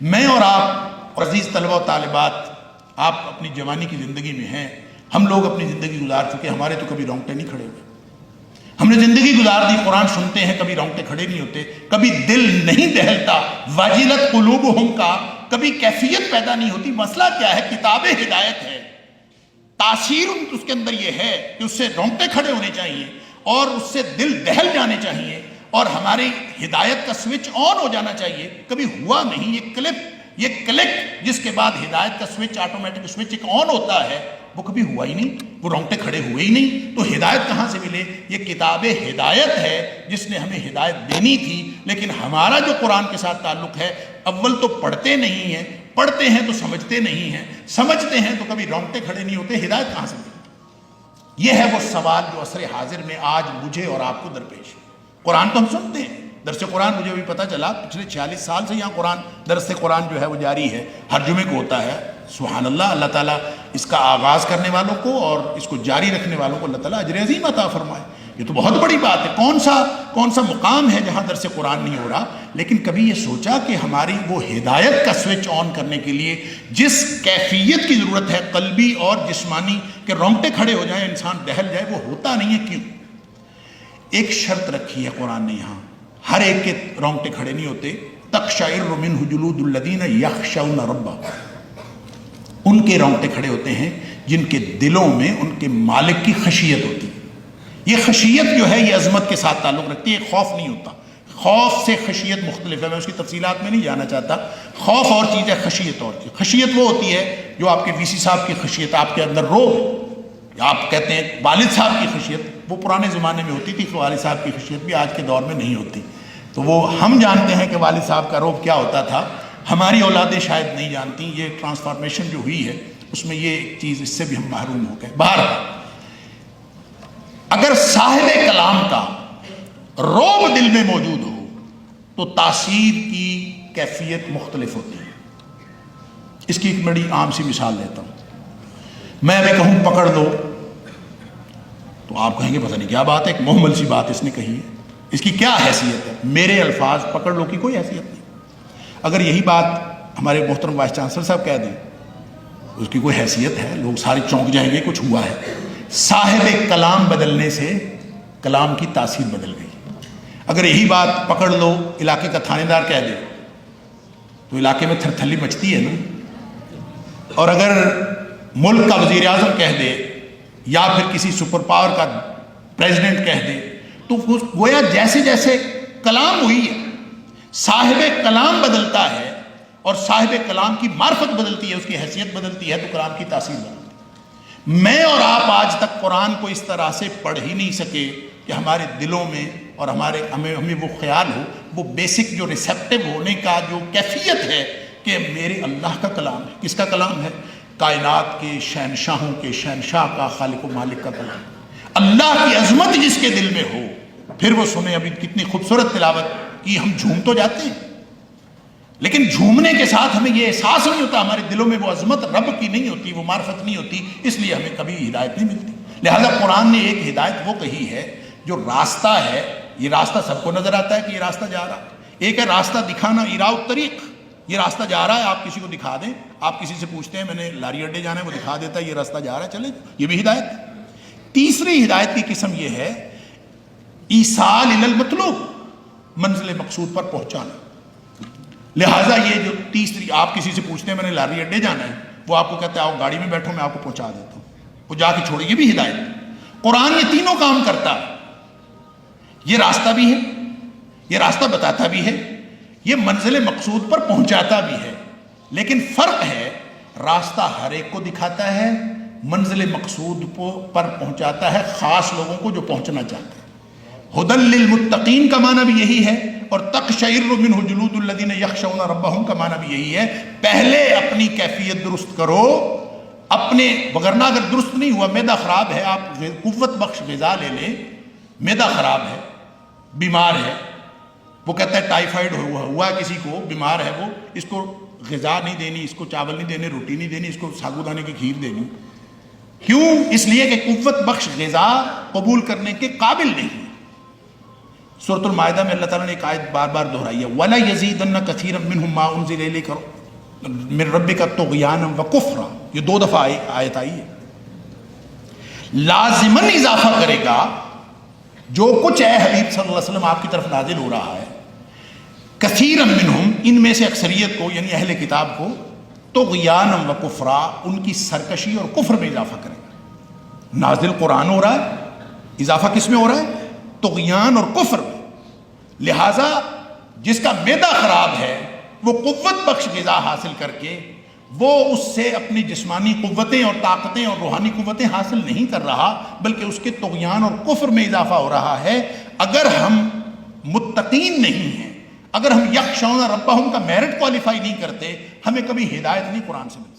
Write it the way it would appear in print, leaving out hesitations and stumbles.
میں اور آپ عزیز طلبہ و طالبات، آپ اپنی جوانی کی زندگی میں ہیں، ہم لوگ اپنی زندگی گزار چکے، ہمارے تو کبھی رونگٹے نہیں کھڑے ہوئے. ہم نے زندگی گزار دی، قرآن سنتے ہیں، کبھی رونگٹے کھڑے نہیں ہوتے، کبھی دل نہیں دہلتا. واجلت قلوبہم کا کبھی کیفیت پیدا نہیں ہوتی. مسئلہ کیا ہے؟ کتاب ہدایت ہے. تاثیر اس کے اندر یہ ہے کہ اس سے رونگٹے کھڑے ہونے چاہیے اور اس سے دل دہل جانے چاہیے اور ہماری ہدایت کا سوئچ آن ہو جانا چاہیے. کبھی ہوا نہیں. یہ کلک جس کے بعد ہدایت کا سوئچ، آٹومیٹک سوئچ ایک آن ہوتا ہے، وہ کبھی ہوا ہی نہیں، وہ رونگٹے کھڑے ہوئے ہی نہیں. تو ہدایت کہاں سے ملے؟ یہ کتاب ہدایت ہے جس نے ہمیں ہدایت دینی تھی. لیکن ہمارا جو قرآن کے ساتھ تعلق ہے، اول تو پڑھتے نہیں ہیں، پڑھتے ہیں تو سمجھتے نہیں ہیں، سمجھتے ہیں تو کبھی رونگٹے کھڑے نہیں ہوتے. ہدایت کہاں سے ملے؟ یہ ہے وہ سوال جو عصر حاضر میں آج مجھے اور آپ کو درپیش ہے. قرآن تو ہم سنتے ہیں، درس قرآن مجھے بھی پتہ چلا پچھلے 46 سال سے یہاں درس قرآن جو ہے وہ جاری ہے، ہر جمعے کو ہوتا ہے. سبحان اللہ. اللہ تعالیٰ اس کا آغاز کرنے والوں کو اور اس کو جاری رکھنے والوں کو اللہ تعالیٰ اجر عظیم عطا فرمائے. یہ تو بہت بڑی بات ہے. کون سا مقام ہے جہاں درس قرآن نہیں ہو رہا؟ لیکن کبھی یہ سوچا کہ ہماری وہ ہدایت کا سوئچ آن کرنے کے لیے جس کیفیت کی ضرورت ہے، قلبی اور جسمانی، کہ رونگٹے کھڑے ہو جائیں، انسان دہل جائے، وہ ہوتا نہیں ہے. کیوں؟ ایک شرط رکھی ہے قرآن نے یہاں. ہر ایک کے رونگٹے کھڑے نہیں ہوتے. تقشعر منہ جلود الذین یخشون ربهم. ان کے رونگٹے کھڑے ہوتے ہیں جن کے دلوں میں ان کے مالک کی خشیت ہوتی ہے. یہ خشیت جو ہے یہ عظمت کے ساتھ تعلق رکھتی ہے. خوف نہیں ہوتا. خوف سے خشیت مختلف ہے، میں اس کی تفصیلات میں نہیں جانا چاہتا. خوف اور چیز ہے، خشیت اور چیز. خشیت وہ ہوتی ہے جو آپ کے وی سی صاحب کی خشیت، آپ کے اندر روب، آپ کہتے ہیں والد صاحب کی خشیت، وہ پرانے زمانے میں ہوتی تھی. والد صاحب کی خشیت بھی آج کے دور میں نہیں ہوتی. تو وہ ہم جانتے ہیں کہ والد صاحب کا روب کیا ہوتا تھا، ہماری اولادیں شاید نہیں جانتی. یہ ٹرانسفارمیشن جو ہوئی ہے اس میں یہ ایک چیز، اس سے بھی ہم محروم ہو گئے. بہرحال اگر صاحب کلام کا روب دل میں موجود ہو تو تاثیر کی کیفیت مختلف ہوتی ہے. اس کی ایک بڑی عام سی مثال دیتا ہوں. میں ابھی کہوں پکڑ لو تو آپ کہیں گے پتہ نہیں کیا بات ہے، ایک محمل سی بات اس نے کہی ہے، اس کی کیا حیثیت ہے؟ میرے الفاظ پکڑ لو کی کوئی حیثیت نہیں. اگر یہی بات ہمارے محترم وائس چانسلر صاحب کہہ دیں اس کی کوئی حیثیت ہے؟ لوگ سارے چونک جائیں گے کچھ ہوا ہے. صاحب کلام بدلنے سے کلام کی تاثیر بدل گئی. اگر یہی بات پکڑ لو علاقے کا تھانے دار کہہ دے تو علاقے میں تھرتھلی مچتی ہے نا. اور اگر ملک کا وزیر اعظم کہہ دے یا پھر کسی سپر پاور کا پریزیڈنٹ کہہ دے تو گویا جیسے جیسے کلام ہوئی ہے، صاحب کلام بدلتا ہے اور صاحب کلام کی معرفت بدلتی ہے، اس کی حیثیت بدلتی ہے تو کلام کی تاثیر بدلتی ہے. میں اور آپ آج تک قرآن کو اس طرح سے پڑھ ہی نہیں سکے کہ ہمارے دلوں میں اور ہمیں وہ خیال ہو، وہ بیسک جو ریسیپٹیو ہونے کا جو کیفیت ہے کہ میرے اللہ کا کلام ہے. کس کا کلام ہے؟ کائنات کے شہنشاہوں کے شہنشاہ کا، خالق و مالک کا کلام. اللہ کی عظمت جس کے دل میں ہو پھر وہ سنیں. ابھی کتنی خوبصورت تلاوت کی، ہم جھوم تو جاتے ہیں لیکن جھومنے کے ساتھ ہمیں یہ احساس نہیں ہوتا، ہمارے دلوں میں وہ عظمت رب کی نہیں ہوتی، وہ معرفت نہیں ہوتی. اس لیے ہمیں کبھی ہدایت نہیں ملتی. لہذا قرآن نے ایک ہدایت وہ کہی ہے جو راستہ ہے. یہ راستہ سب کو نظر آتا ہے کہ یہ راستہ جا رہا. ایک ہے راستہ دکھانا، ایراء الطریق، یہ راستہ جا رہا ہے، آپ کسی کو دکھا دیں. آپ کسی سے پوچھتے ہیں میں نے لاری اڈے جانا ہے، وہ دکھا دیتا ہے یہ راستہ جا رہا ہے، چلے، یہ بھی ہدایت. تیسری ہدایت کی قسم یہ ہے ایصال الی المطلوب، منزل مقصود پر پہنچانا. لہٰذا یہ جو تیسری، آپ کسی سے پوچھتے ہیں میں نے لاری اڈے جانا ہے، وہ آپ کو کہتا ہے آؤ گاڑی میں بیٹھو میں آپ کو پہنچا دیتا ہوں، وہ جا کے چھوڑے. یہ بھی ہدایت. قرآن یہ تینوں کام کرتا ہے. یہ راستہ بھی ہے، یہ راستہ بتاتا بھی ہے، یہ منزل مقصود پر پہنچاتا بھی ہے. لیکن فرق ہے، راستہ ہر ایک کو دکھاتا ہے، منزل مقصود پر پہنچاتا ہے خاص لوگوں کو جو پہنچنا چاہتے ہیں. ہدی للمتقین کا معنی بھی یہی ہے اور تقشعر منہ جلود الذین یخشون ربہم کا معنی بھی یہی ہے. پہلے اپنی کیفیت درست کرو اپنے، وگرنہ اگر درست نہیں ہوا، معدہ خراب ہے، آپ قوت بخش غذا لے لیں، معدہ خراب ہے، بیمار ہے، وہ کہتا ہے ٹائیفائڈ ہوا کسی کو، بیمار ہے وہ، اس کو غذا نہیں دینی، اس کو چاول نہیں دینے، روٹی نہیں دینی، اس کو ساگودانے کی کھیر دینی. کیوں؟ اس لیے کہ قوت بخش غذا قبول کرنے کے قابل نہیں. سورۃ المائدہ میں اللہ تعالیٰ نے ایک آیت بار بار دہرائی ہے، وَلَا يَزِيدَنَّ كَثِيرًا مِّنْهُمْ مَا أُنزِلَ إِلَيْكَ مِن رَبِّكَ طُغْيَانًا وَكُفْرًا، یہ 2 دفعہ آیت آئی ہے۔ لازماً اضافہ کرے گا جو کچھ اے حبیب صلی اللہ علیہ وسلم آپ کی طرف نازل ہو رہا ہے، کثیرا منہم، ان میں سے اکثریت کو یعنی اہل کتاب کو، طغیانا و کفرا، ان کی سرکشی اور کفر میں اضافہ کرے گا۔ نازل قرآن ہو رہا ہے، اضافہ کس میں ہو رہا ہے؟ طغیان اور کفر میں۔ لہٰذا جس کا معدہ خراب ہے وہ قوت بخش غذا حاصل کر کے وہ اس سے اپنی جسمانی قوتیں اور طاقتیں اور روحانی قوتیں حاصل نہیں کر رہا، بلکہ اس کے طغیان اور کفر میں اضافہ ہو رہا ہے۔ اگر ہم متقین نہیں ہیں، اگر ہم یخشون ربہم کا میرٹ کوالیفائی نہیں کرتے، ہمیں کبھی ہدایت نہیں قرآن سے ملتی۔